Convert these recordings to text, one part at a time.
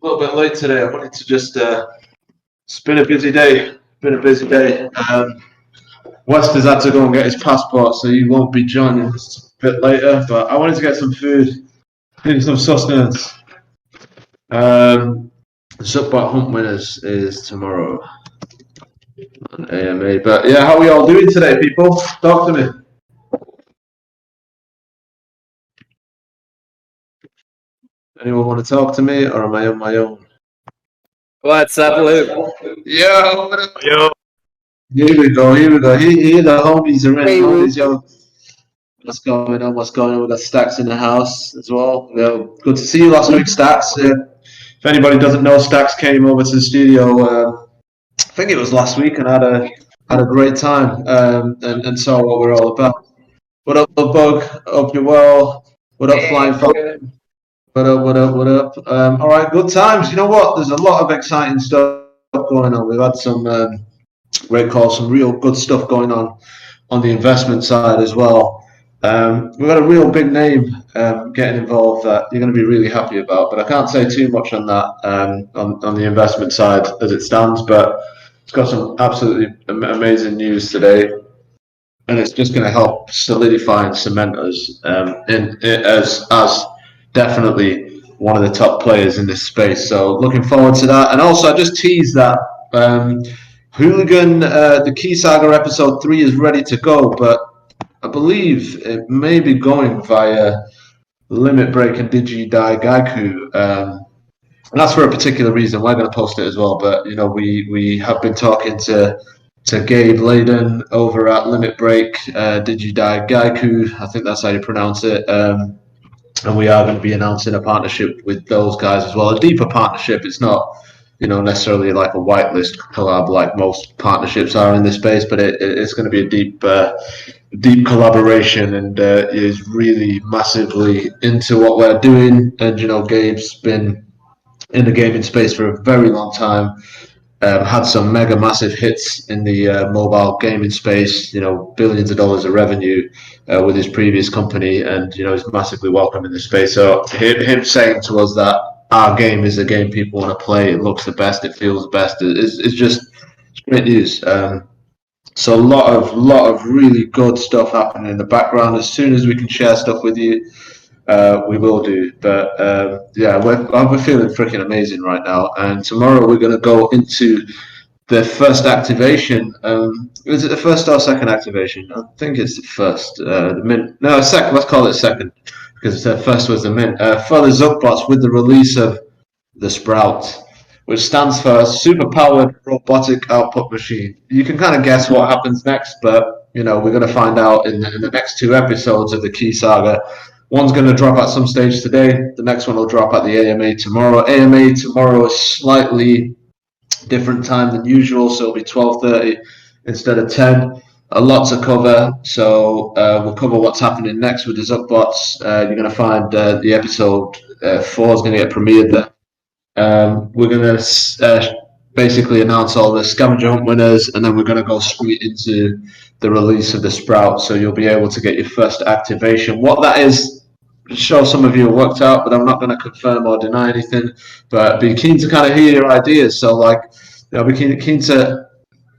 little bit late today. I wanted to just. It's been a busy day. West has had to go and get his passport, so he won't be joining us a bit later. But I wanted to get some food, need some sustenance. The Subbat Hunt winners is tomorrow on AMA. But yeah, how are we all doing today, people? Talk to me. Anyone want to talk to me, or am I on my own? What's up, Luke? Yo, Yo. Here we go. Here the homies are in. Homies, yo. What's going on? We've got Stacks in the house as well. Good to see you last week, Stacks. If anybody doesn't know, Stacks came over to the studio. I think it was last week, and had a great time. And saw what we're all about. What up, Bug? Hope you're well. What up, Flying Falcon? What up? All right, good times. You know what? There's a lot of exciting stuff going on. We've had some great calls, some real good stuff going on the investment side as well. We've got a real big name getting involved that you're going to be really happy about. But I can't say too much on that on the investment side as it stands. But it's got some absolutely amazing news today. And it's just going to help solidify and cement us as definitely one of the top players in this space. So looking forward to that. And also, I just teased that Hooligan, the Key Saga episode 3 is ready to go, but I believe it may be going via Limit Break and Digi Dai Gaiku. And that's for a particular reason. We're going to post it as well. But, you know, we have been talking to Gabe Layden over at Limit Break, Digi Dai Gaiku. I think that's how you pronounce it. And we are going to be announcing a partnership with those guys as well. A deeper partnership. It's not, you know, necessarily like a whitelist collab like most partnerships are in this space, but it's going to be a deep collaboration, and is really massively into what we're doing. And, you know, Gabe's been in the gaming space for a very long time. Had some mega massive hits in the mobile gaming space, you know, billions of dollars of revenue with his previous company, and, you know, he's massively welcome in the space. So him saying to us that our game is the game people want to play, it looks the best, it feels the best, it's great news. So a lot of really good stuff happening in the background. As soon as we can share stuff with you, we will do. But yeah, we're feeling freaking amazing right now. And tomorrow we're going to go into the first activation. Is it the first or second activation? I think it's the first. The mint. No, second. Let's call it second, because the first was the mint. For the Zuckbots, with the release of the Sprout, which stands for Super Powered Robotic Output Machine. You can kind of guess what happens next, but, you know, we're going to find out in the next 2 episodes of the Key Saga. One's going to drop at some stage today. The next one will drop at the AMA tomorrow. AMA tomorrow is slightly different time than usual, so it'll be 12:30 instead of 10. A lot to cover, so we'll cover what's happening next with the Zuckbots. You're going to find the episode 4 is going to get premiered there. We're going to basically announce all the scavenger hunt winners, and then we're going to go straight into the release of the Sprout, so you'll be able to get your first activation. What that is, I'm sure some of you are worked out, but I'm not going to confirm or deny anything. But be keen to kind of hear your ideas. So, like, you know, be keen to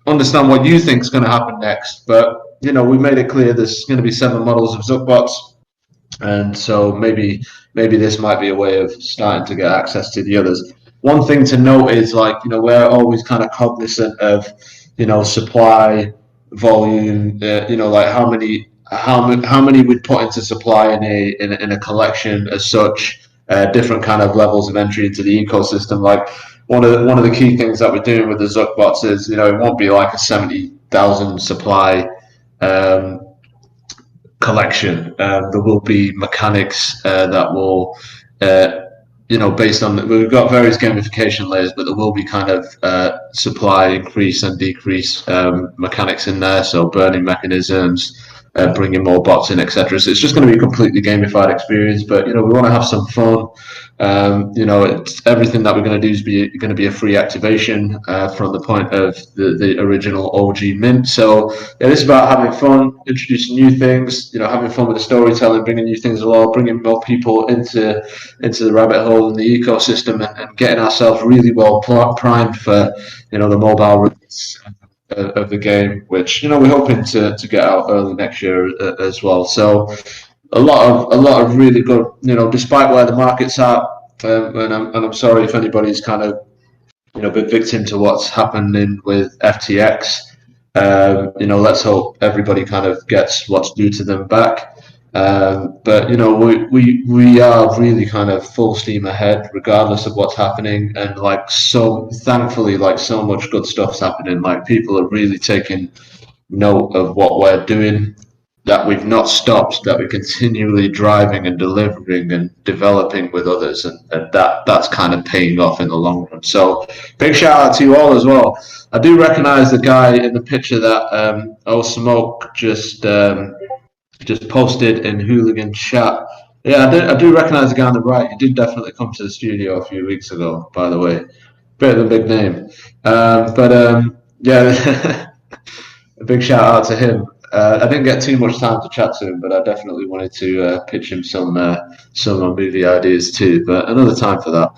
understand what you think is going to happen next. But, you know, we made it clear there's going to be 7 models of Zuckbots, and so maybe this might be a way of starting to get access to the others. One thing to note is, like, you know, we're always kind of cognizant of, you know, supply, volume, you know, like how many we'd put into supply in a collection as such, different kind of levels of entry into the ecosystem. Like one of the key things that we're doing with the Zuckbots is, you know, it won't be like a 70,000 supply collection. There will be mechanics that will, you know, based on, we've got various gamification layers, but there will be kind of supply increase and decrease mechanics in there. So burning mechanisms, bringing more bots in, etc. So it's just going to be a completely gamified experience. But we want to have some fun. Everything that we're going to do is going to be a free activation from the point of the original OG mint. So it's about having fun, introducing new things, having fun with the storytelling, bringing new things along, bringing more people into the rabbit hole and the ecosystem, and getting ourselves really well primed for the mobile release of the game, which we're hoping to get out early next year as well. So a lot of really good, despite where the market's at, and I'm sorry if anybody's kind of been victim to what's happening with FTX. Let's hope everybody kind of gets what's due to them back. But we are really kind of full steam ahead, regardless of what's happening, and thankfully, so much good stuff's happening. Like, people are really taking note of what we're doing, that we've not stopped, that we're continually driving and delivering and developing with others, and that's kind of paying off in the long run. So big shout out to you all as well. I do recognize the guy in the picture that Smoke just posted in Hooligan chat. Yeah, I do recognize the guy on the right. He did definitely come to the studio a few weeks ago, by the way. Bit of a big name. Yeah, a big shout out to him. I didn't get too much time to chat to him, but I definitely wanted to pitch him some movie ideas too. But another time for that.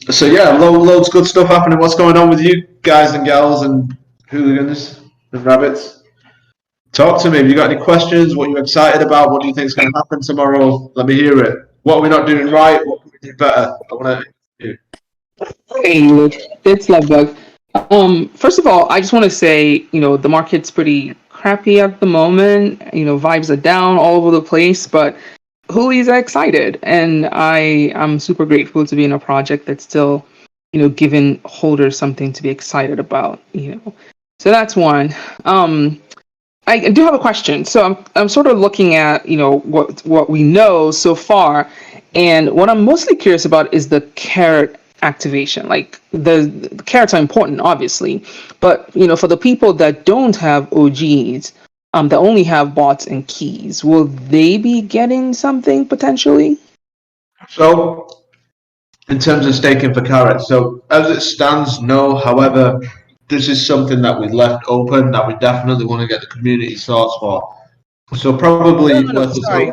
So yeah, loads of good stuff happening. What's going on with you guys and gals and hooligans and rabbits? Talk to me. Have you got any questions? What are you excited about? What do you think is going to happen tomorrow? Let me hear it. What are we not doing right? What can we do better? I want to. Hey, it's Lovebug. First of all, I just want to say, the market's pretty crappy at the moment. Vibes are down all over the place, but Hoolies are excited, and I'm super grateful to be in a project that's still, giving holders something to be excited about. So that's one. I do have a question. So I'm sort of looking at what we know so far, and what I'm mostly curious about is the carrot activation. Like, the carrots are important, obviously, but for the people that don't have OGs, that only have bots and keys, will they be getting something potentially? So, in terms of staking for carrots, so as it stands, no. However, this is something that we left open that we definitely want to get the community's thoughts for. So probably No, sorry.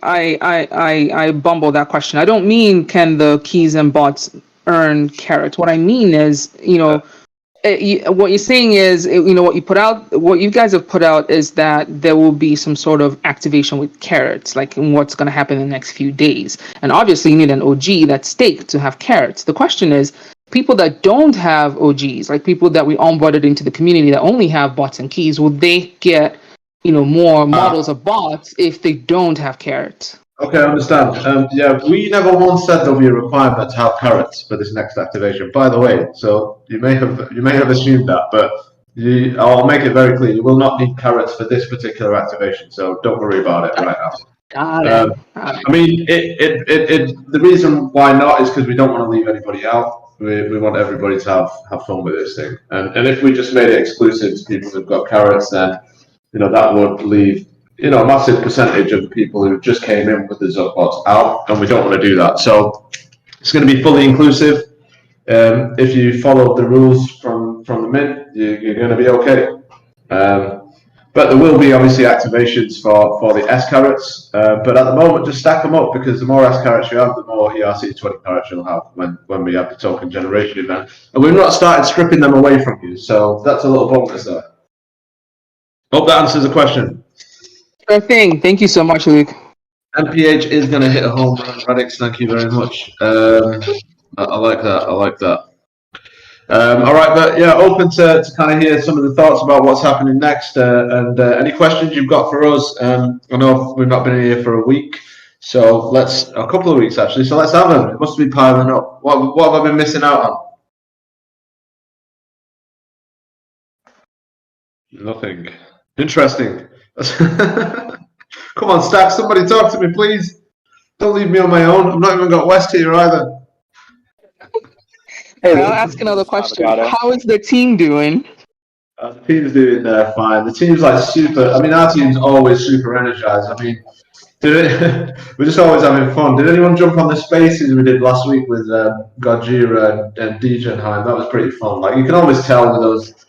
I bumbled that question. I don't mean can the keys and bots earn carrots. What I mean is, what you're saying is, what you guys have put out is that there will be some sort of activation with carrots, like in what's going to happen in the next few days. And obviously you need an OG that's staked to have carrots. The question is, people that don't have OGs, like people that we onboarded into the community that only have bots and keys, will they get more models of bots if they don't have carrots? Okay, I understand. Yeah, we never once said there'll be a requirement to have carrots for this next activation. By the way, so you may have assumed that, but I'll make it very clear: you will not need carrots for this particular activation. So don't worry about it right now. Got it. I mean, the reason why not is because we don't want to leave anybody out. We want everybody to have fun with this thing. And if we just made it exclusive to people who've got carrots, then that would leave a massive percentage of the people who just came in with the Zuckbots out, and we don't want to do that. So it's going to be fully inclusive. If you follow the rules from the mint, you're going to be okay. But there will be obviously activations for the S carrots. But at the moment, just stack them up, because the more S carrots you have, the more ERC 20 carrots you'll have when we have the token generation event. And we've not started stripping them away from you, so that's a little bonus there. Hope that answers the question. Sure thing. Thank you so much, Luke. MPH is going to hit a home run, Radix. Thank you very much. I like that. All right, but yeah, open to kind of hear some of the thoughts about what's happening next, and any questions you've got for us. I know we've not been here for a week, so a couple of weeks actually. So let's have them. It must be piling up. What have I been missing out on? Nothing. Interesting. Come on, Stack. Somebody talk to me, please. Don't leave me on my own. I've not even got West here either. Hey, I'll ask another question. How is the team doing? The team's doing fine. The team's like super. I mean, our team's always super energized. I mean, we're just always having fun. Did anyone jump on the spaces we did last week with Gojira and Dejanheim? That was pretty fun. Like you can always tell with us,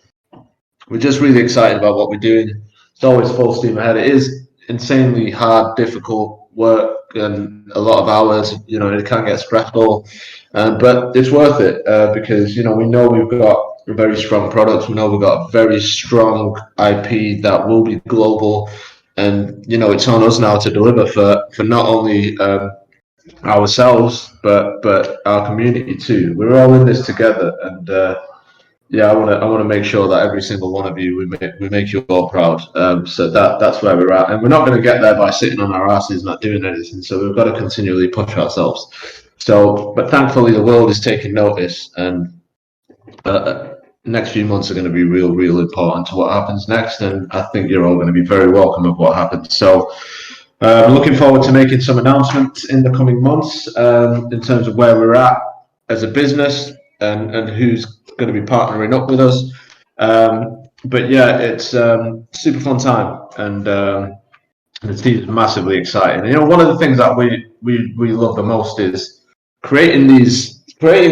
we're just really excited about what we're doing. It's always full steam ahead. It is insanely hard, difficult work, and a lot of hours. You know, it can get stressful, but it's worth it because we know we've got a very strong product. We know we've got a very strong IP that will be global, and it's on us now to deliver for not only ourselves but our community too. We're all in this together, and yeah, I want to make sure that every single one of you we make you all proud. So that's where we're at, and we're not going to get there by sitting on our asses not doing anything. So we've got to continually push ourselves. So, but thankfully the world is taking notice, and next few months are going to be real important to what happens next, and I think you're all going to be very welcome of what happens. So. Looking forward to making some announcements in the coming months in terms of where we're at as a business and who's going to be partnering up with us. But yeah, it's super fun time, and it's massively exciting. One of the things that we love the most is creating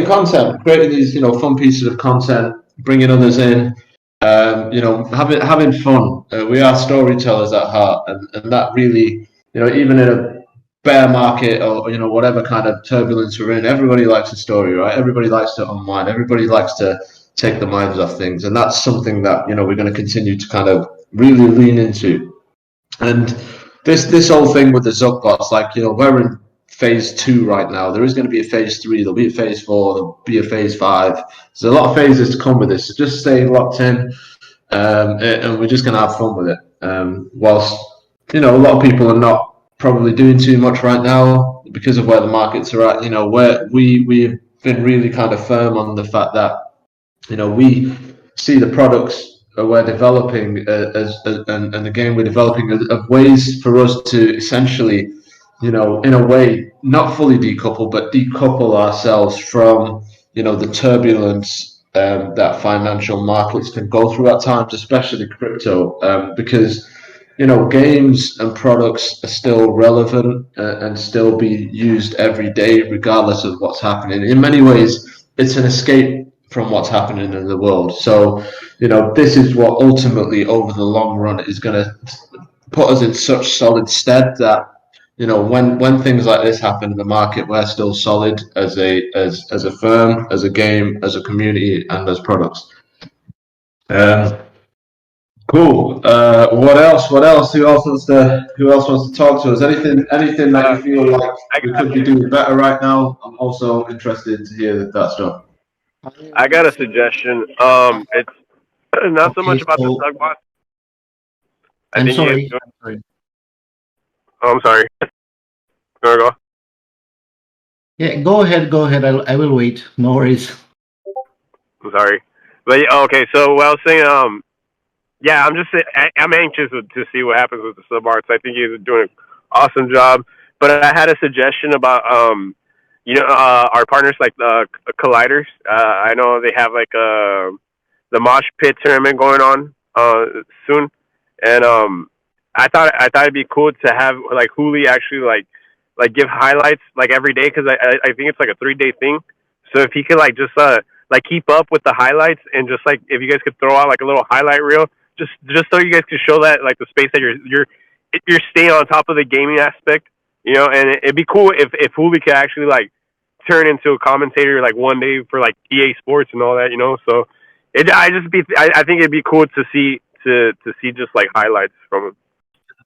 content, creating these fun pieces of content, bringing others in. Having fun. We are storytellers at heart, and that really. Even in a bear market or whatever kind of turbulence we're in, everybody likes a story, right? Everybody likes to unwind. Everybody likes to take the minds off things, and that's something that we're going to continue to kind of really lean into. And this whole thing with the Zuckbots, like we're in phase 2 right now. There is going to be a phase 3. There'll be a phase 4. There'll be a phase 5. There's a lot of phases to come with this. So just stay locked in, and we're just going to have fun with it. Whilst a lot of people are not probably doing too much right now because of where the markets are at. Where we've been really kind of firm on the fact that we see the products we're developing and the game we're developing as ways for us to essentially, in a way, not fully decouple, but decouple ourselves from the turbulence that financial markets can go through at times, especially crypto, because. Games and products are still relevant and still be used every day, regardless of what's happening. In many ways, it's an escape from what's happening in the world. So, this is what ultimately, over the long run, is going to put us in such solid stead that, when things like this happen in the market, we're still solid as a firm, as a game, as a community, and as products. Cool. What else? Who else wants to talk to us? Anything that you feel like we could be doing better right now? I'm also interested to hear that stuff. I got a suggestion. It's not so much about the Zugbot. I'm sorry. Oh, I'm sorry. Go. Yeah, go ahead. I will wait. No worries. I'm sorry, but okay. So what I was saying, yeah, I'm anxious to see what happens with the sub arts. I think he's doing an awesome job. But I had a suggestion about our partners like the Colliders. I know they have like the Mosh Pit tournament going on soon, and I thought it'd be cool to have like Hooli actually like give highlights like every day because I think it's like a 3-day thing. So if he could like just like keep up with the highlights and just like if you guys could throw out like a little highlight reel. Just so you guys can show that like the space that you're staying on top of the gaming aspect, and it'd be cool if Hooli could actually like turn into a commentator like one day for like EA Sports and all that, So I think it'd be cool to see just like highlights from him.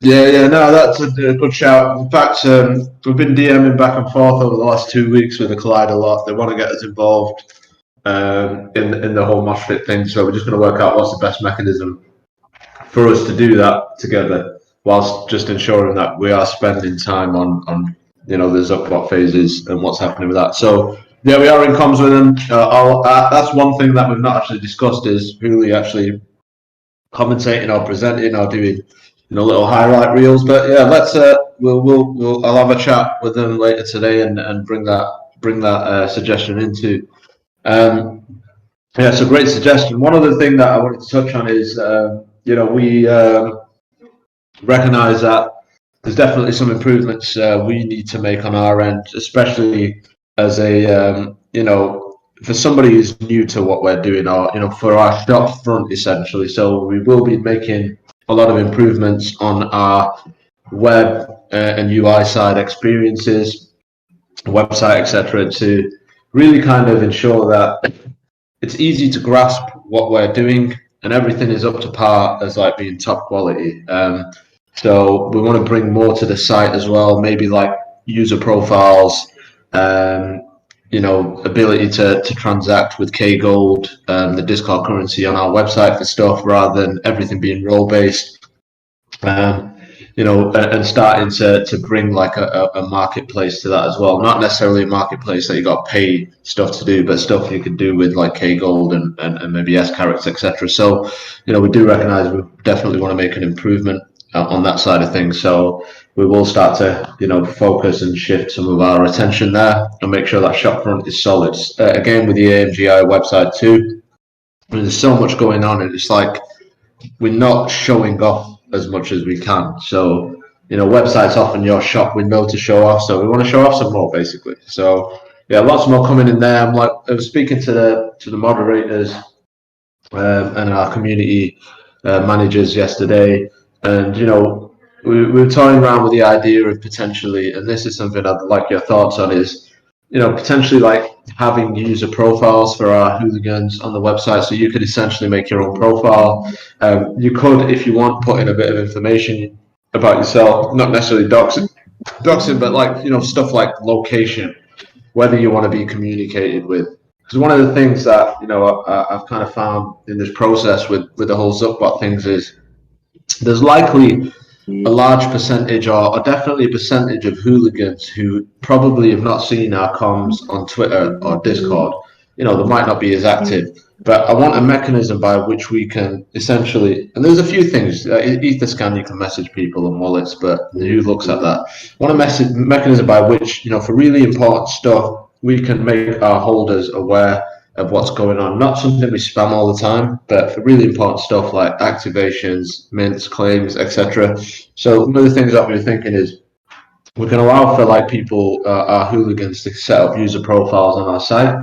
Yeah, no, that's a good shout. In fact, we've been DMing back and forth over the last 2 weeks with the Collide a lot. They want to get us involved in the whole Mosh Pit thing, so we're just going to work out what's the best mechanism for us to do that together, whilst just ensuring that we are spending time on the Zuckbot phases and what's happening with that. So yeah, we are in comms with them. That's one thing that we've not actually discussed is really actually commentating or presenting or doing little highlight reels. But yeah, let's I'll have a chat with them later today and bring that suggestion into. Yeah, it's a great suggestion. One other thing that I wanted to touch on is, we recognize that there's definitely some improvements we need to make on our end, especially as for somebody who's new to what we're doing, or for our shop front essentially. So we will be making a lot of improvements on our web and UI side experiences, website, etc., to really kind of ensure that it's easy to grasp what we're doing and everything is up to par as like being top quality. So we want to bring more to the site as well, maybe like user profiles, ability to transact with K Gold, the Discord currency on our website for stuff rather than everything being role based. And starting to bring like a marketplace to that as well. Not necessarily a marketplace that you got to pay stuff to do, but stuff you can do with like K Gold and maybe S carrots, etc. So, we do recognize we definitely want to make an improvement on that side of things. So we will start to, focus and shift some of our attention there and make sure that shopfront is solid. Again, with the AMGI website too, there's so much going on, and it's like we're not showing off as much as we can. So, websites often your shop window to show off. So we want to show off some more, basically. So yeah, lots more coming in there. I was speaking to the moderators and our community managers yesterday, and we were toying around with the idea of potentially, and this is something I'd like your thoughts on, is potentially like having user profiles for our hooligans on the website. So you could essentially make your own profile. You could, if you want, put in a bit of information about yourself, not necessarily doxing, but like, stuff like location, whether you want to be communicated with. Because one of the things that, I've kind of found in this process with the whole Zuckbot things is there's likely a large percentage, or definitely a percentage of hooligans who probably have not seen our comms on Twitter or Discord. They might not be as active, but I want a mechanism by which we can essentially, and there's a few things, Etherscan, you can message people on wallets, but who looks at that? I want a mechanism by which, for really important stuff, we can make our holders aware of what's going on. Not something we spam all the time, but for really important stuff like activations, mints, claims, etc. So one of the things that we were thinking is we can allow for like people, our hooligans, to set up user profiles on our site,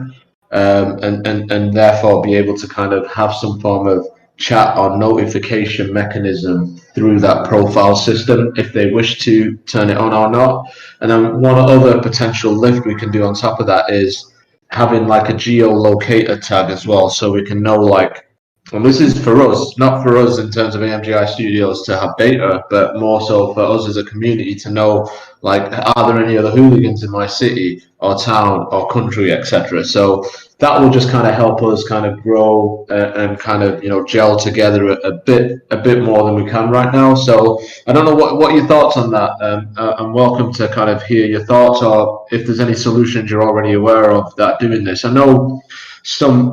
and therefore be able to kind of have some form of chat or notification mechanism through that profile system if they wish to turn it on or not. And then one other potential lift we can do on top of that is having like a geolocator tag as well, so we can know like, and this is for us, not for us in terms of AMGI Studios to have data, but more so for us as a community to know, like, are there any other hooligans in my city or town or country, etc. So that will just kind of help us kind of grow and kind of gel together a bit more than we can right now. So I don't know what your thoughts on that. I'm welcome to kind of hear your thoughts, or if there's any solutions you're already aware of that doing this. I know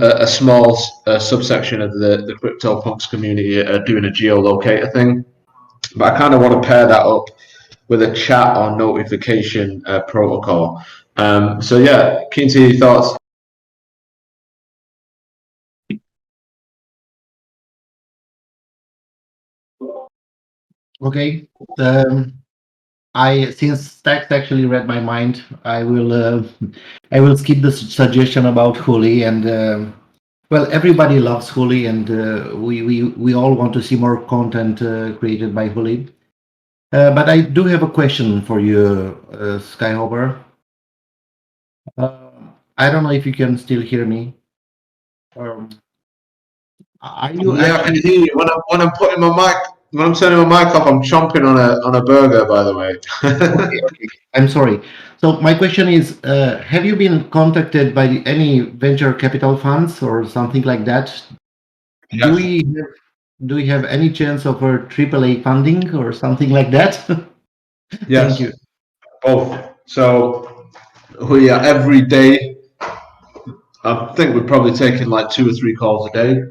a small subsection of the CryptoPunks community are doing a geolocator thing, but I kind of want to pair that up with a chat or notification protocol. So yeah, keen to hear your thoughts. Okay. Since Stax actually read my mind, I will skip the suggestion about Hooli, and well, everybody loves Hooli, and we all want to see more content created by Hooli. But I do have a question for you, Skyhopper. I don't know if you can still hear me. Are you? Yeah, I can hear you. When I'm putting my mic, when I'm turning my mic off, I'm chomping on a burger. By the way. Okay. I'm sorry. So my question is, have you been contacted by any venture capital funds or something like that? Yes. Do we have any chance of a AAA funding or something like that? Yes. Thank you. Both. So we are every day. I think we're probably taking like 2 or 3 calls a day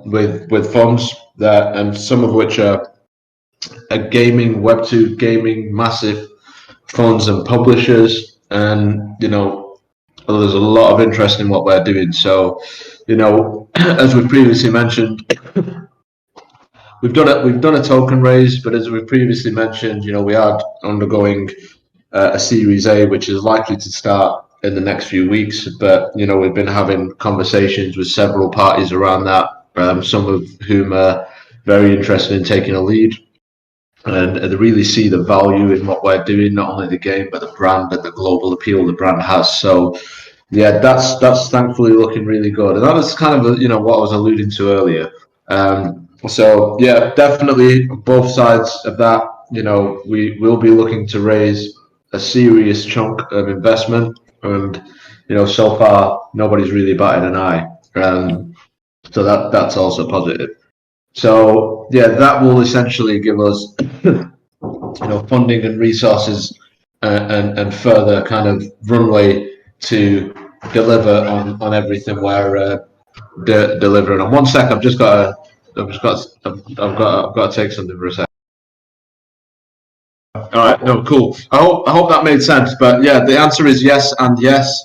with funds that, and some of which are gaming, Web2 gaming, massive funds and publishers, and there's a lot of interest in what we're doing. So, as we previously mentioned, we've done a token raise, but as we previously mentioned, we are undergoing a Series A, which is likely to start in the next few weeks. But we've been having conversations with several parties around that, some of whom are very interested in taking a lead, and they really see the value in what we're doing, not only the game but the brand and the global appeal the brand has. So yeah, that's thankfully looking really good, and that was kind of what I was alluding to earlier. So yeah, definitely both sides of that. We will be looking to raise a serious chunk of investment, and so far nobody's really batted an eye. So that's also positive. So yeah, that will essentially give us funding and resources, and further kind of runway to deliver on everything we're delivering on. One sec, I've got to take something for a sec. All right, no, cool. I hope that made sense. But yeah, the answer is yes and yes.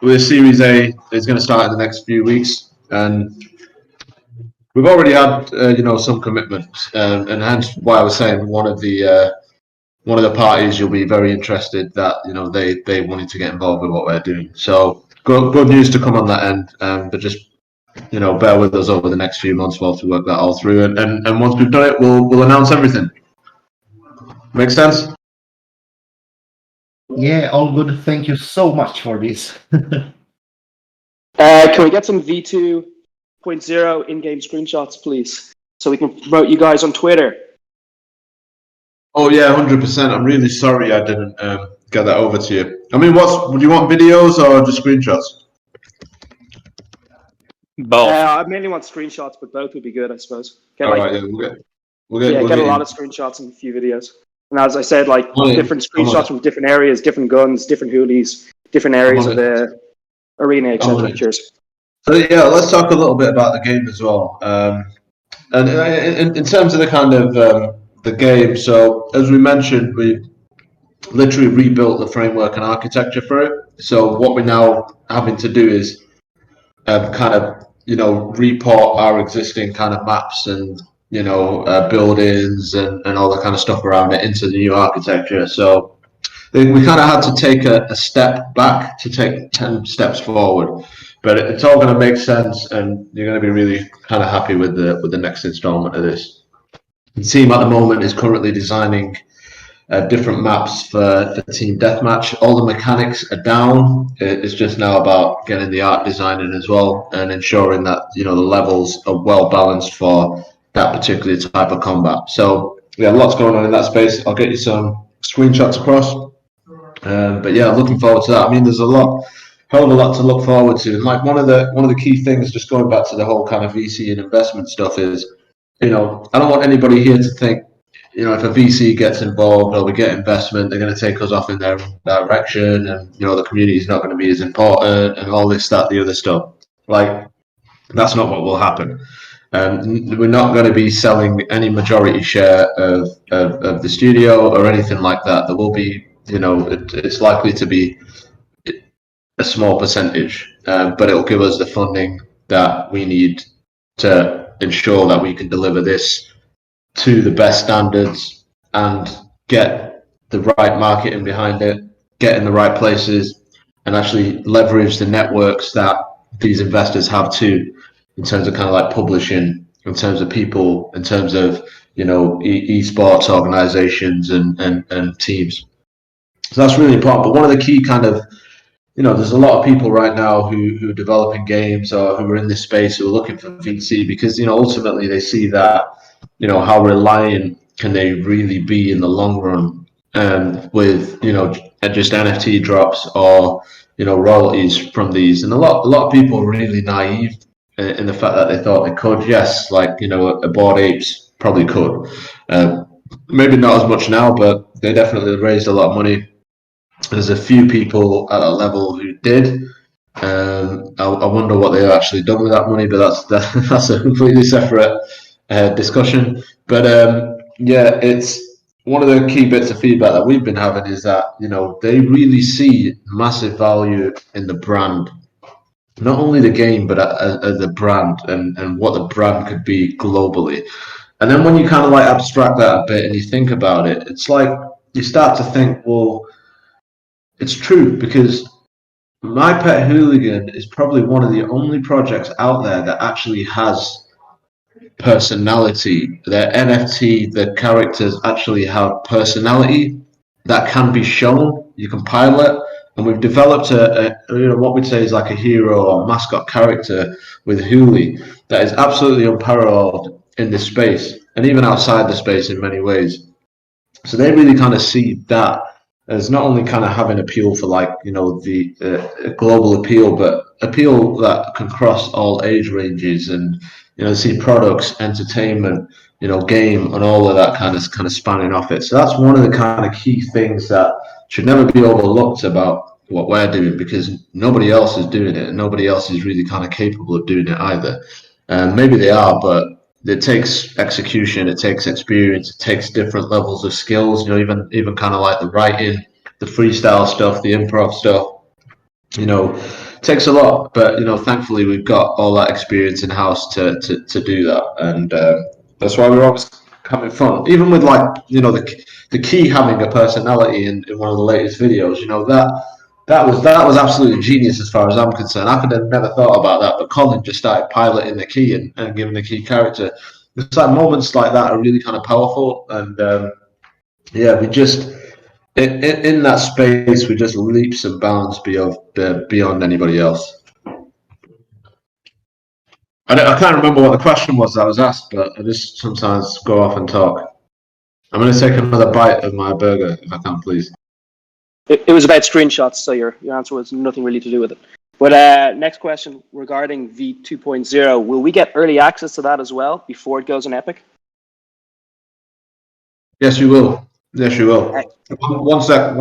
With Series A, it's going to start in the next few weeks, and we've already had some commitments, and hence why I was saying one of the parties you'll be very interested that they wanted to get involved with what we're doing. So good news to come on that end, but just bear with us over the next few months whilst we work that all through, and once we've done it, we'll announce everything. Make sense? Yeah, all good. Thank you so much for this. Can we get some V2.0 in-game screenshots, please, so we can promote you guys on Twitter? Oh yeah, 100%. I'm really sorry I didn't get that over to you. I mean, would you want videos or just screenshots? Both. I mainly want screenshots, but both would be good, I suppose. Get a lot of screenshots and a few videos. And as I said, different screenshots from different areas, different guns, different hoolies, different areas of the arena, etc. Cheers. So yeah, let's talk a little bit about the game as well. And in terms of the kind of the game, so as we mentioned, we literally rebuilt the framework and architecture for it. So what we're now having to do is kind of report our existing kind of maps and buildings and all that kind of stuff around it into the new architecture. So we kind of had to take a step back to take 10 steps forward, but it's all going to make sense, and you're going to be really kind of happy with the next installment of this. The team at the moment is currently designing different maps for team deathmatch. All the mechanics are down. It's just now about getting the art design in as well, and ensuring that the levels are well balanced for that particular type of combat. So yeah, lots going on in that space. I'll get you some screenshots across. But yeah, looking forward to that. I mean, there's hell of a lot to look forward to. And like one of the key things, just going back to the whole kind of VC and investment stuff, is I don't want anybody here to think if a VC gets involved or we get investment, they're going to take us off in their own direction, and the community is not going to be as important, and all this, that, the other stuff. Like, that's not what will happen. We're not going to be selling any majority share of the studio or anything like that. There will be, it's likely to be a small percentage, but it'll give us the funding that we need to ensure that we can deliver this to the best standards and get the right marketing behind it, get in the right places, and actually leverage the networks that these investors have too, in terms of kind of like publishing, in terms of people, in terms of esports organizations and teams. So that's really important. But one of the key kind of there's a lot of people right now who are developing games or who are in this space who are looking for VC because ultimately they see that how reliant can they really be in the long run with just NFT drops or royalties from these. And a lot of people are really naive in the fact that they thought they could. Yes, like a Bored Apes probably could. Maybe not as much now, but they definitely raised a lot of money. There's a few people at a level who did. I wonder what they've actually done with that money, but that's a completely separate discussion. But yeah, one of the key bits of feedback that we've been having is that, they really see massive value in the brand. Not only the game, but as the brand and what the brand could be globally. And then when you kind of like abstract that a bit and you think about it, it's like you start to think, well, it's true, because My Pet Hooligan is probably one of the only projects out there that actually has personality. Their NFT, the characters actually have personality that can be shown. You can pilot, and we've developed what we'd say is like a hero or mascot character with Hooli that is absolutely unparalleled in this space and even outside the space in many ways. So they really kind of see that as not only kind of having appeal for the global appeal, but appeal that can cross all age ranges and see products, entertainment, game, and all of that kind of spanning off it. So that's one of the kind of key things that should never be overlooked about what we're doing, because nobody else is doing it and nobody else is really kind of capable of doing it either. Maybe they are, but it takes execution, it takes experience, it takes different levels of skills. Even kind of like the writing, the freestyle stuff, the improv stuff. It takes a lot, but thankfully we've got all that experience in house to do that, and that's why we're always having fun. Even with the key having a personality in one of the latest videos. That was absolutely genius as far as I'm concerned. I could have never thought about that, but Colin just started piloting the key and giving the key character. It's like moments like that are really kind of powerful, and we just in that space we just leaps and bounds beyond anybody else. I can't remember what the question was that was asked, but I just sometimes go off and talk. I'm going to take another bite of my burger if I can, please. It was about screenshots, so your answer was nothing really to do with it. But next question regarding V2.0, will we get early access to that as well before it goes on Epic? Yes, you will. Yes, you will. One sec.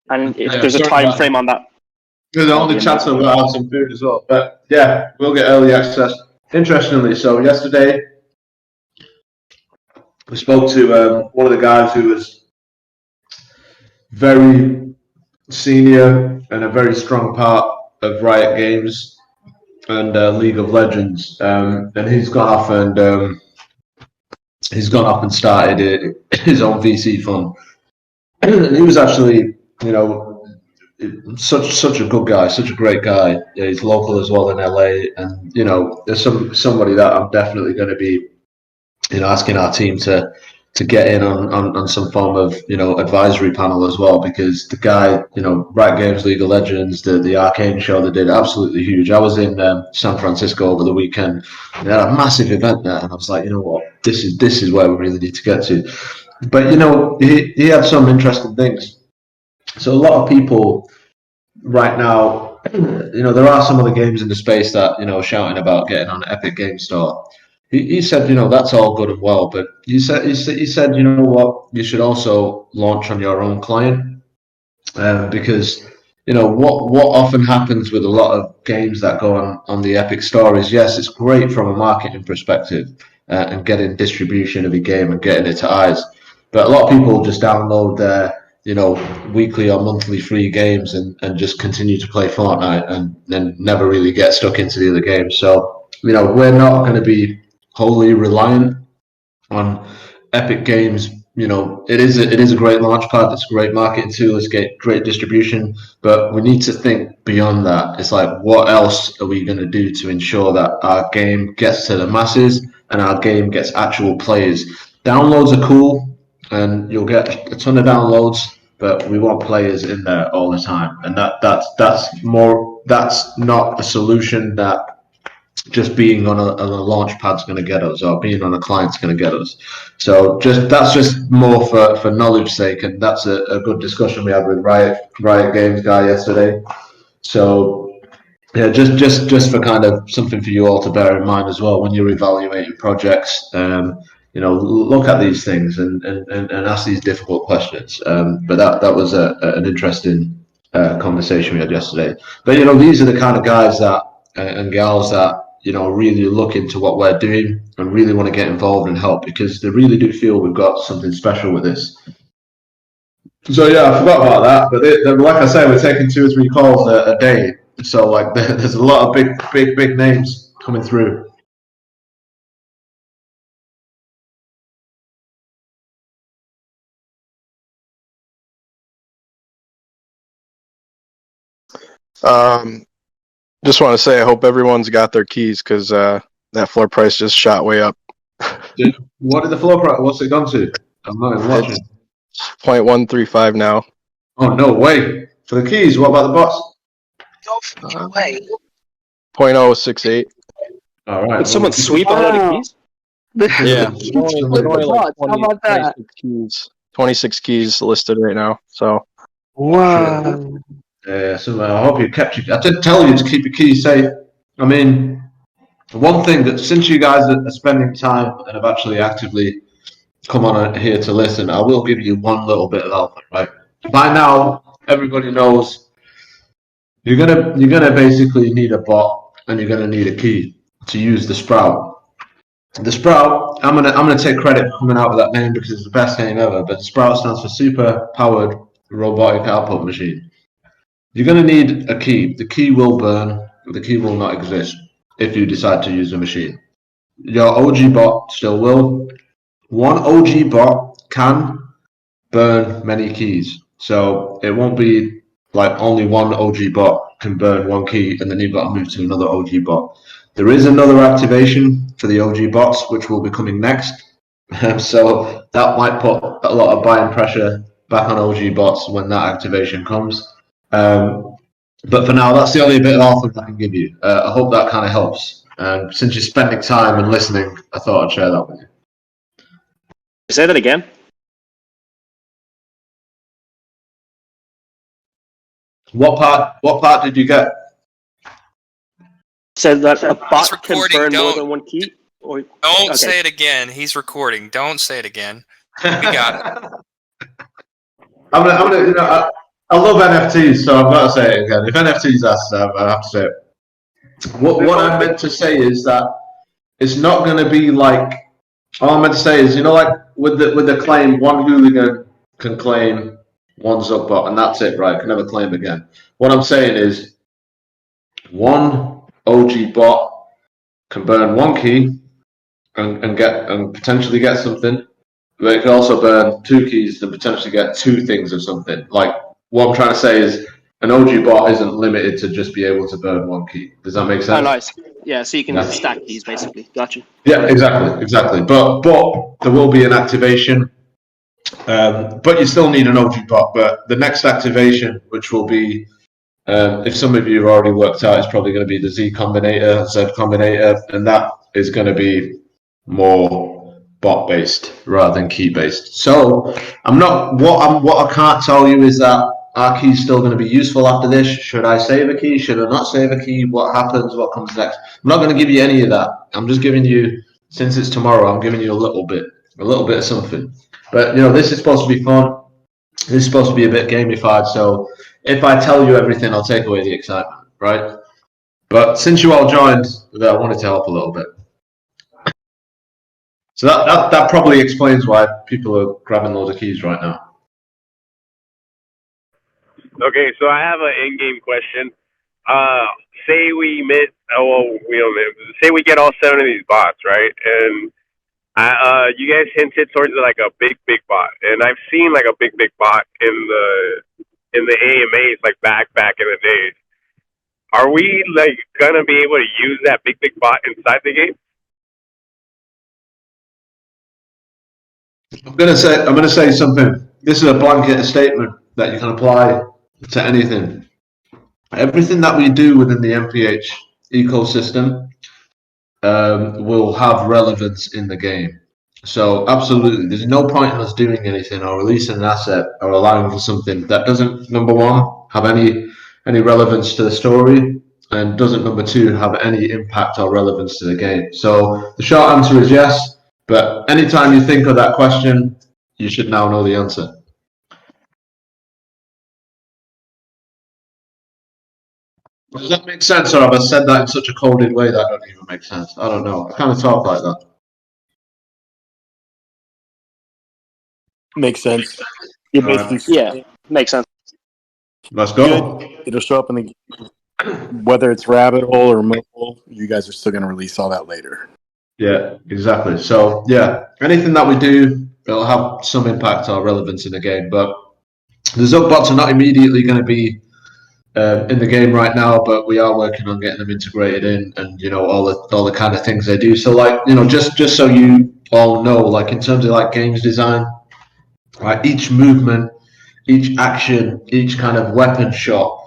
And if there's a time frame on that. There's only chance that we'll have some food as well. But yeah, we'll get early access. Interestingly, so yesterday we spoke to one of the guys who was very senior and a very strong part of Riot Games and League of Legends, and he's gone off and started his own VC fund. He was actually, such a good guy, such a great guy. Yeah, he's local as well in LA, and there's somebody that I'm definitely going to be, asking our team to get in on some form of advisory panel as well, because the guy, Riot Games, League of Legends, the Arcane show they did, absolutely huge. I was in San Francisco over the weekend. They had a massive event there, and I was like, you know what, this is where we really need to get to. But he had some interesting things. So a lot of people right now, there are some other games in the space that shouting about getting on Epic Game Store. He said, that's all good and well, but he said, you know what, you should also launch on your own client, because what often happens with a lot of games that go on the Epic Store is, yes, it's great from a marketing perspective and getting distribution of your game and getting it to eyes, but a lot of people just download their weekly or monthly free games and just continue to play Fortnite and then never really get stuck into the other games. So we're not going to be wholly reliant on Epic Games. It is a great launch pad. It's a great marketing tool. It's great distribution, but we need to think beyond that. It's like, what else are we going to do to ensure that our game gets to the masses and our game gets actual players? Downloads are cool, and you'll get a ton of downloads, but we want players in there all the time, and that's not a solution that just being on a launch pad's going to get us, or being on a client's going to get us. So that's just more for knowledge sake, and that's a good discussion we had with Riot Games guy yesterday. So yeah, just for kind of something for you all to bear in mind as well when you're evaluating projects. Look at these things and ask these difficult questions. But that was an interesting conversation we had yesterday. But these are the kind of guys that and gals that really look into what we're doing and really want to get involved and help, because they really do feel we've got something special with this. So yeah, I forgot about that. But like I say, we're taking 2 or 3 calls a day. So like, there's a lot of big names coming through. Just want to say I hope everyone's got their keys, because that floor price just shot way up. Dude, what did the floor price? What's it gone to? I'm not even watching. It's 0.135 now. Oh no way! For the keys, what about the box? No way. 0.068. All right. Did someone sweep a lot of keys? Yeah. Only like how about that? 26 keys listed right now. So. Wow. Yeah, so I hope you kept your. I did tell you to keep your keys safe. I mean, one thing that since you guys are spending time and have actually actively come on here to listen, I will give you one little bit of help. Right, by now everybody knows you're gonna basically need a bot and you're gonna need a key to use the Sprout. The Sprout, I'm gonna take credit for coming out with that name because it's the best name ever. But the Sprout stands for Super Powered Robotic Output Machine. You're going to need a key. The key will burn. The key will not exist if you decide to use the machine. Your OG bot still will. One OG bot can burn many keys. So it won't be like only one OG bot can burn one key and then you've got to move to another OG bot. There is another activation for the OG bots, which will be coming next. So that might put a lot of buying pressure back on OG bots when that activation comes. But for now, that's the only bit of offer I can give you. I hope that kind of helps. Since you're spending time and listening, I thought I'd share that with you. Say that again. What part did you get? Said that a bot can burn more than one key? Don't say it again. He's recording. Don't say it again. We got it. I'm gonna, I love NFTs, so I've got to say it again. If NFTs asked, I have to say it. What I meant to say is that it's not going to be like. All I meant to say is, like with the claim, one hooligan can claim one Zugbot, and that's it, right? Can never claim again. What I'm saying is, one OG bot can burn one key and potentially get something. But it can also burn 2 keys and potentially get 2 things of something. Like, what I'm trying to say is an OG bot isn't limited to just be able to burn 1 key. Does that make sense? Oh, nice. Yeah, so you can stack keys, basically. Gotcha. Yeah, exactly. But there will be an activation. But you still need an OG bot. But the next activation, which will be, if some of you have already worked out, is probably going to be the Z Combinator, and that is going to be more bot based rather than key based. So what I can't tell you is that our key is still going to be useful after this. Should I save a key? Should I not save a key? What happens? What comes next? I'm not going to give you any of that. I'm just giving you, since it's tomorrow, I'm giving you a little bit of something. But this is supposed to be fun. This is supposed to be a bit gamified. So if I tell you everything, I'll take away the excitement, right? But since you all joined, I wanted to help a little bit. So that probably explains why people are grabbing loads of keys right now. Okay, so I have an in-game question. Say we say we get all 7 of these bots, right? And you guys hinted towards like a big bot, and I've seen like a big bot in the AMAs like back in the days. Are we like gonna be able to use that big bot inside the game? I'm gonna say something. This is a blanket statement that you can apply to anything. Everything that we do within the MPH ecosystem will have relevance in the game. So absolutely, there's no point in us doing anything or releasing an asset or allowing for something that doesn't, number one, have any relevance to the story, and doesn't, number two, have any impact or relevance to the game. So the short answer is yes, but anytime you think of that question, you should now know the answer. Does that make sense, or have I said that in such a coded way that don't even make sense? I don't know. I kind of talk like that. Makes sense. You're basically makes sense. Let's go. good. It'll show up in the whether it's rabbit hole or mobile. You guys are still going to release all that later. Yeah, exactly. So yeah, anything that we do, it'll have some impact or relevance in the game. But the Zuck bots are not immediately going to be in the game right now, but we are working on getting them integrated in, and all the kind of things they do. So just so you all know, in terms of games design, right, each movement, each action, each kind of weapon shot,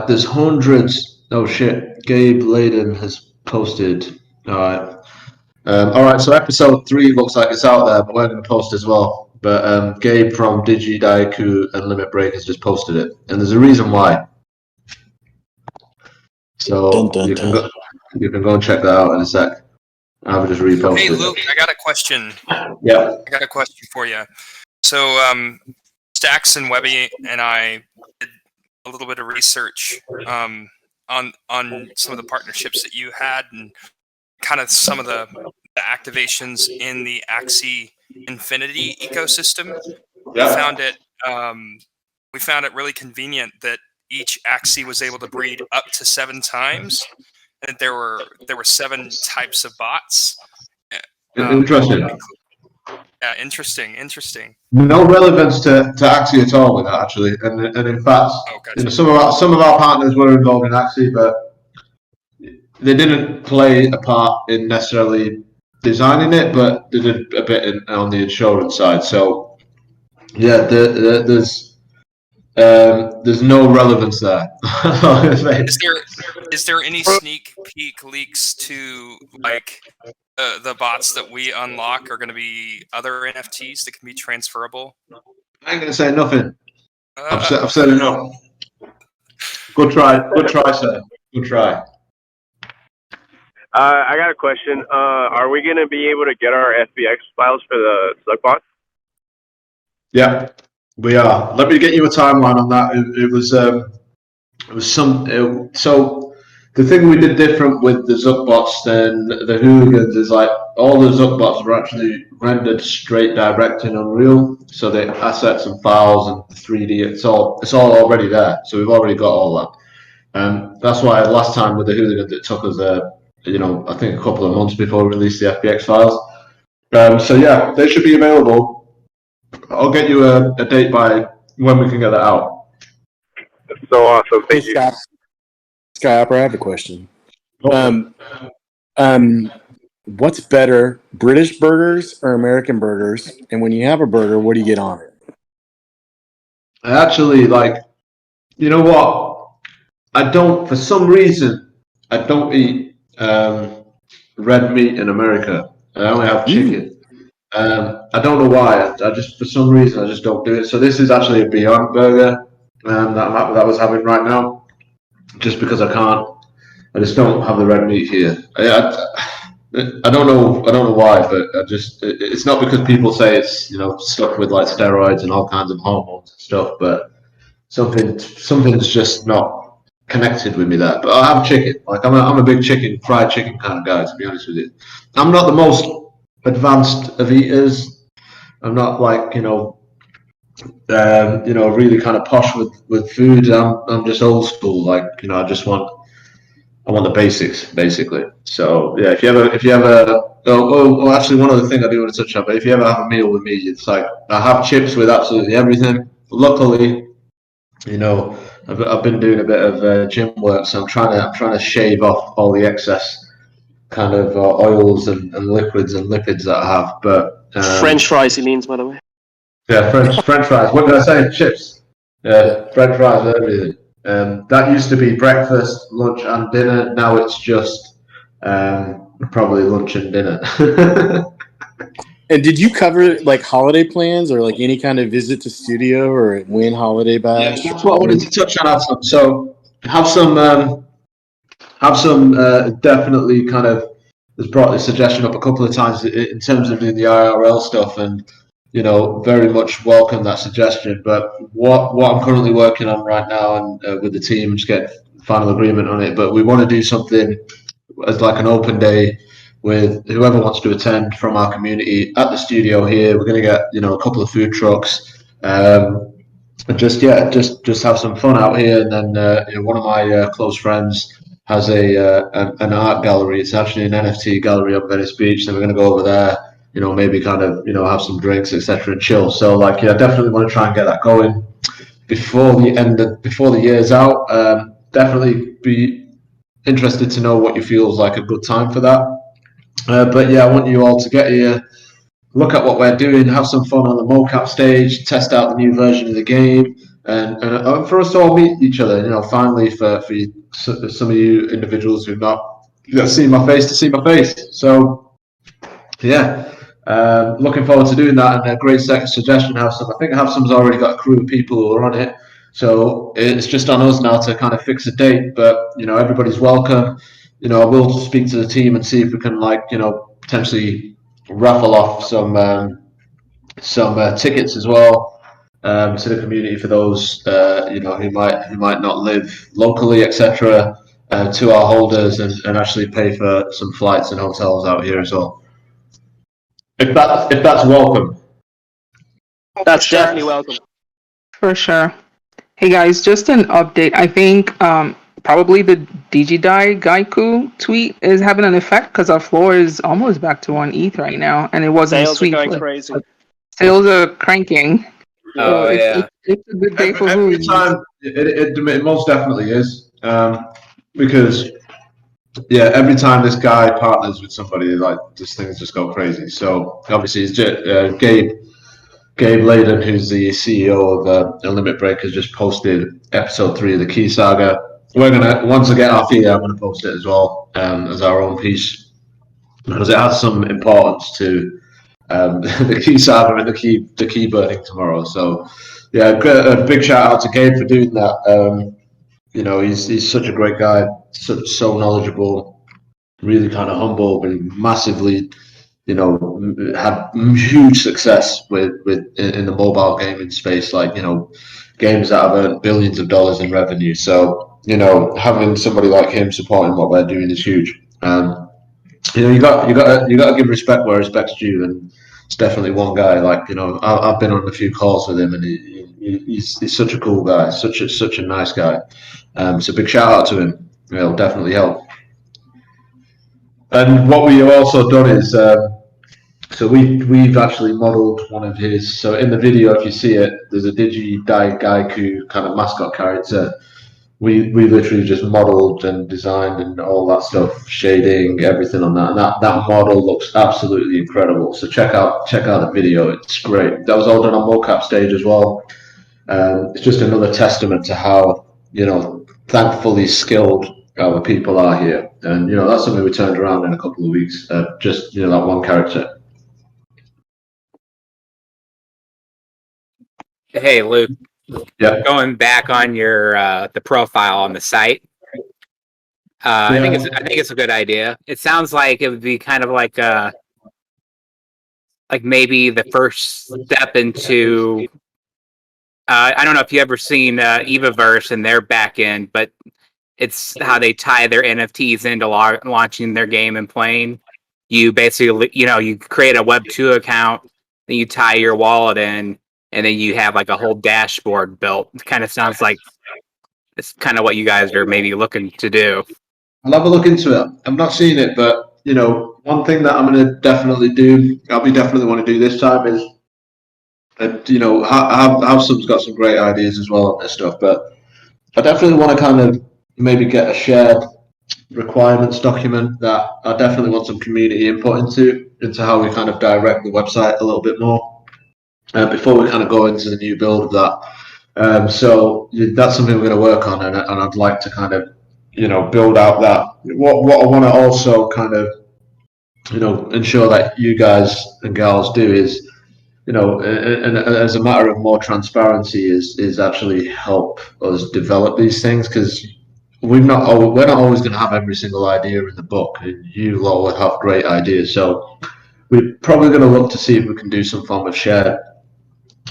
there's hundreds. Oh shit, Gabe Layden has posted. All right, so episode 3 looks like it's out there, but we're going to post as well. But Gabe from Digi Daiku and Limit Break has just posted it, and there's a reason why. So you can go and check that out in a sec. I'll just repost it. Hey Luke, I got a question. Yeah. I got a question for you. So Stax and Webby and I did a little bit of research on some of the partnerships that you had and kind of some of the activations in the Axie Infinity ecosystem. Yeah. We found it really convenient that each Axie was able to breed up to 7 times, and there were 7 types of bots. Interesting. Yeah, interesting. No relevance to Axie at all with that, actually, and in fact, gotcha. some of our partners were involved in Axie, but they didn't play a part in necessarily designing it, but they did a bit on the insurance side. So yeah, there's no relevance there. Is there any sneak peek leaks to the bots that we unlock are going to be other NFTs that can be transferable? I ain't gonna say nothing. I've said enough. Good try, sir. Good try. I got a question. Are we going to be able to get our FBX files for the Slugbots? Yeah, we are. Let me get you a timeline on that. So the thing we did different with the Zuckbots than the Hooligans is all the Zuckbots were actually rendered straight direct in Unreal. So the assets and files and 3D, it's all already there. So we've already got all that. That's why last time with the Hooligans it took us I think a couple of months before we released the FBX files. So yeah, they should be available. I'll get you a date by when we can get that out. That's so awesome. Thank you. Skyhopper, I have a question. What's better, British burgers or American burgers? And when you have a burger, what do you get on it? I actually you know what? For some reason, I don't eat red meat in America. I only have chicken. I don't know why. For some reason, I just don't do it. So this is actually a Beyond Burger that I was having right now, just because I can't. I just don't have the red meat here. I don't know why, but it's not because people say it's stuff with steroids and all kinds of hormones and stuff, but something's just not connected with me there. But I have chicken. I'm a big fried chicken kind of guy, to be honest with you. I'm not the most advanced of eaters. I'm not really kind of posh with food. I'm just old school. I want the basics, basically. So yeah, if you ever actually one other thing I do want to touch on, but if you ever have a meal with me, it's I have chips with absolutely everything. Luckily, I've been doing a bit of gym work, so I'm trying to shave off all the excess kind of oils and liquids and lipids that I have. But French fries, he means, by the way. Yeah, French fries. What did I say? Chips. Yeah, French fries, everything. That used to be breakfast, lunch, and dinner. Now it's just probably lunch and dinner. And did you cover holiday plans or any kind of visit to studio or win holiday bash? Yeah, that's what I wanted to touch on. So have some definitely kind of has brought this suggestion up a couple of times in terms of doing the IRL stuff, and very much welcome that suggestion. But what I'm currently working on right now and with the team, just get final agreement on it. But we want to do something as like an open day with whoever wants to attend from our community at the studio here. We're going to get a couple of food trucks. And just have some fun out here. And then one of my close friends has an art gallery. It's actually an NFT gallery up Venice Beach. So we're going to go over there. Maybe kind of have some drinks, etc., and chill. So definitely want to try and get that going before the year's out. Definitely be interested to know what you feel is like a good time for that. But yeah, I want you all to get here, look at what we're doing, have some fun on the mocap stage, test out the new version of the game, and for us to all meet each other. Finally for some of you individuals who've not seen my face to see my face. So yeah. Looking forward to doing that, and a great suggestion. I think Havsom's already got a crew of people who are on it, so it's just on us now to kind of fix a date. But everybody's welcome. I will speak to the team and see if we can potentially raffle off some tickets as well to the community for those who might not live locally, etc. To our holders, and actually pay for some flights and hotels out here as well. If that's welcome. That's definitely welcome. For sure. Hey guys, just an update. I think probably the Digidai Gaiku tweet is having an effect because our floor is almost back to 1 ETH right now, and it wasn't Sales a sweep. are going crazy. Sales are cranking. Oh so yeah. It's a good day for every food. time it most definitely is, because every time this guy partners with somebody, this things just go crazy. So obviously it's Gabe Layden, who's the CEO of Limit Break, has just posted episode 3 of the Key Saga. We're gonna, once I get our feed, I'm gonna post it as well as our own piece, because it has some importance to the Key Saga and the key burning tomorrow. So yeah, a big shout out to Gabe for doing that. He's such a great guy, so knowledgeable, really kind of humble, but massively had huge success in the mobile gaming space, games that have earned billions of dollars in revenue. So having somebody like him supporting what we're doing is huge. You got to give respect where respect's due, and it's definitely one guy. I've been on a few calls with him, and he's such a cool guy, such a nice guy. So big shout out to him. It'll definitely help. And what we have also done is, so we've actually modelled one of his. So in the video, if you see it, there's a Digidai Gaiku kind of mascot character. We literally just modelled and designed and all that stuff, shading, everything on that. And that model looks absolutely incredible. So check out the video. It's great. That was all done on mocap stage as well. It's just another testament to how thankfully skilled our people are here. And that's something we turned around in a couple of weeks. Just that one character. Hey Luke. Yeah. Going back on your the profile on the site. I think it's a good idea. It sounds like it would be kind of like maybe the first step into I don't know if you ever seen Evaverse and their back end, but it's how they tie their NFTs into launching their game and playing. You basically, you create a Web2 account, then you tie your wallet in, and then you have like a whole dashboard built. It kind of sounds like it's kind of what you guys are maybe looking to do. I'll have a look into it. I've not seen it, but one thing that I'm going to definitely do, definitely want to do this time is, Havsom's got some great ideas as well on this stuff, but I definitely want to kind of maybe get a shared requirements document that I definitely want some community input into how we kind of direct the website a little bit more before we kind of go into the new build of that. So that's something we're going to work on, and I'd like to kind of build out that. What I want to also kind of ensure that you guys and gals do is and as a matter of more transparency is actually help us develop these things, because we're not always going to have every single idea in the book, and you lot will have great ideas. So we're probably going to look to see if we can do some form of shared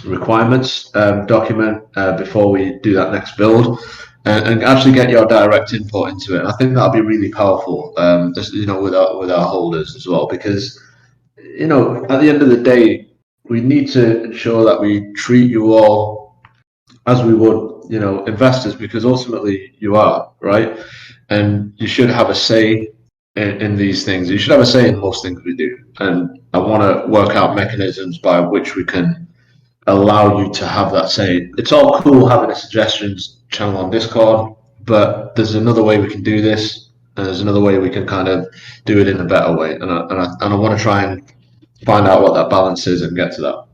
requirements document before we do that next build. and actually get your direct input into it. And I think that'll be really powerful, just, with our holders as well, because at the end of the day, we need to ensure that we treat you all as we would, investors, because ultimately you are, right? And you should have a say in these things. You should have a say in most things we do. And I want to work out mechanisms by which we can allow you to have that say. It's all cool having a suggestions channel on Discord, but there's another way we can do this, and there's another way we can kind of do it in a better way. And I want to try and find out what that balance is and get to that.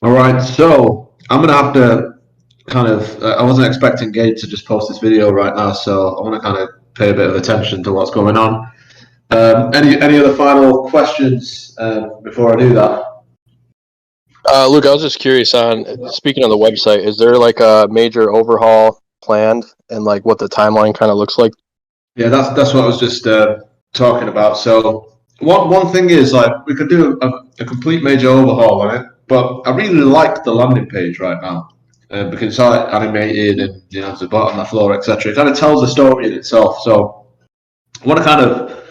All right, so I'm gonna have to kind of. I wasn't expecting Gabe to just post this video right now, so I want to kind of pay a bit of attention to what's going on. Any other final questions before I do that? Luke, I was just curious on, speaking of the website, is there like a major overhaul planned and like what the timeline kind of looks like? Yeah, that's what I was just talking about. So one thing is, like, we could do a complete major overhaul on it, but I really like the landing page right now because it's all animated and it's the bottom of the floor, etc. It kind of tells the story in itself. So I want to kind of.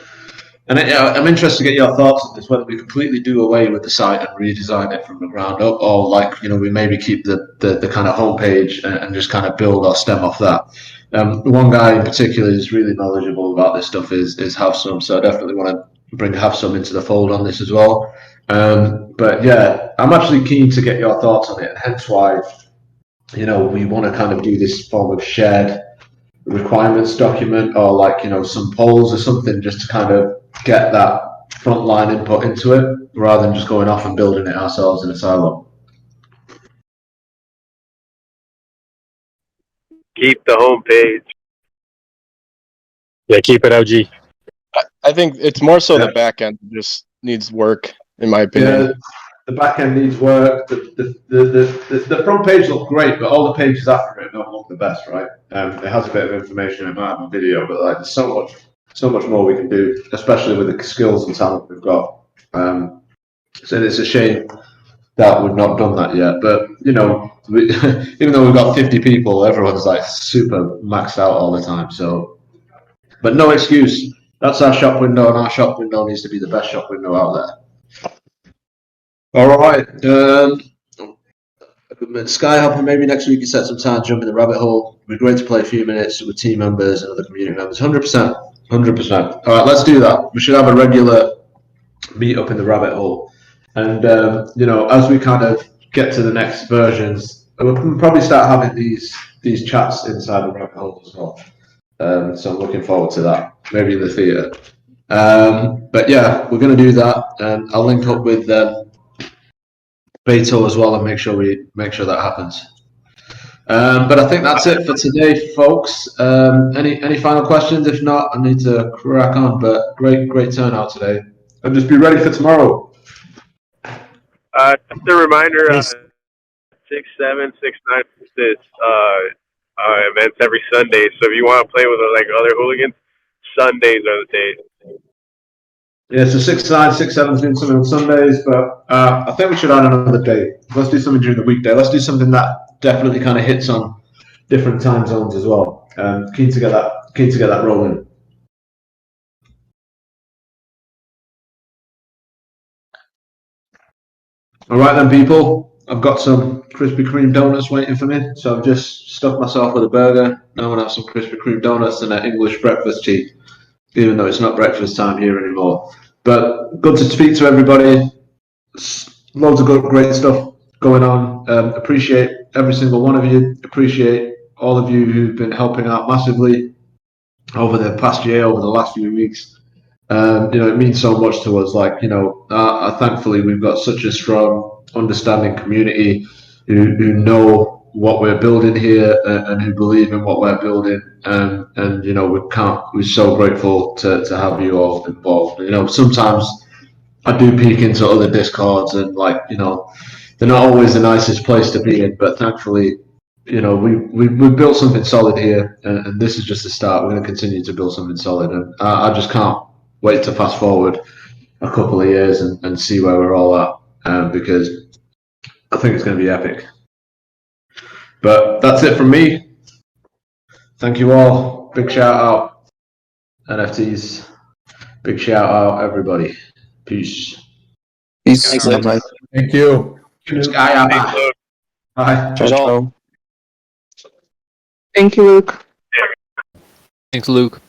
And I'm interested to get your thoughts on this, whether we completely do away with the site and redesign it from the ground up, or like, we maybe keep the kind of homepage and just kind of build or stem off that. One guy in particular who's really knowledgeable about this stuff is Havsum, so I definitely want to bring Havsum into the fold on this as well. But yeah, I'm actually keen to get your thoughts on it, hence why, we want to kind of do this form of shared requirements document, or like, some polls or something, just to kind of get that frontline input into it rather than just going off and building it ourselves in a silo. Keep the homepage. Yeah, keep it OG. I think it's more so the back end just needs work, in my opinion. Yeah, the back end needs work. The front page looks great, but all the pages after it don't look the best, right? It has a bit of information, it might have a video, but like, there's so much more we can do, especially with the skills and talent we've got. So it's a shame that we've not done that yet. But even though we've got 50 people, everyone's like super maxed out all the time. So, but no excuse. That's our shop window, and our shop window needs to be the best shop window out there. All right. Skyhopper, maybe next week you set some time to jump in the rabbit hole. It'd be great to play a few minutes with team members and other community members. 100%. 100%. All right, let's do that. We should have a regular meet up in the rabbit hole. And, as we kind of get to the next versions, we'll probably start having these chats inside the rabbit hole as well. So I'm looking forward to that, maybe in the theatre. But yeah, we're going to do that. And I'll link up with Beto as well and make sure that happens. But I think that's it for today, folks. Any final questions? If not, I need to crack on. But great turnout today. And just be ready for tomorrow. Just a reminder, 6, 7, 6, 9 is events every Sunday. So if you want to play with like other hooligans, Sundays are the days. Yeah, so 6, 9, 6, 7 is doing something on Sundays, but I think we should add another day. Let's do something during the weekday. Let's do something that definitely kind of hits on different time zones as well. Keen to get that rolling. All right then, people. I've got some Krispy Kreme donuts waiting for me, so I've just stuffed myself with a burger. Now I'm gonna have some Krispy Kreme donuts and an English breakfast tea, even though it's not breakfast time here anymore. But good to speak to everybody. Loads of great stuff going on. Appreciate every single one of you. Appreciate all of you who've been helping out massively over the past year, over the last few weeks. It means so much to us. Like, thankfully we've got such a strong, understanding community who know what we're building here and who believe in what we're building. We're so grateful to have you all involved. Sometimes I do peek into other Discords and they're not always the nicest place to be in, but thankfully, we've built something solid here, and this is just the start. We're going to continue to build something solid, and I just can't wait to fast forward a couple of years and see where we're all at, because I think it's going to be epic. But that's it from me. Thank you all. Big shout out, NFTs. Big shout out, everybody. Peace. Peace. Thanks, Bye Luke. bye. Thank you. Thanks, Luke. Bye. Ciao, ciao. Thank you, Luke. Thanks, Luke.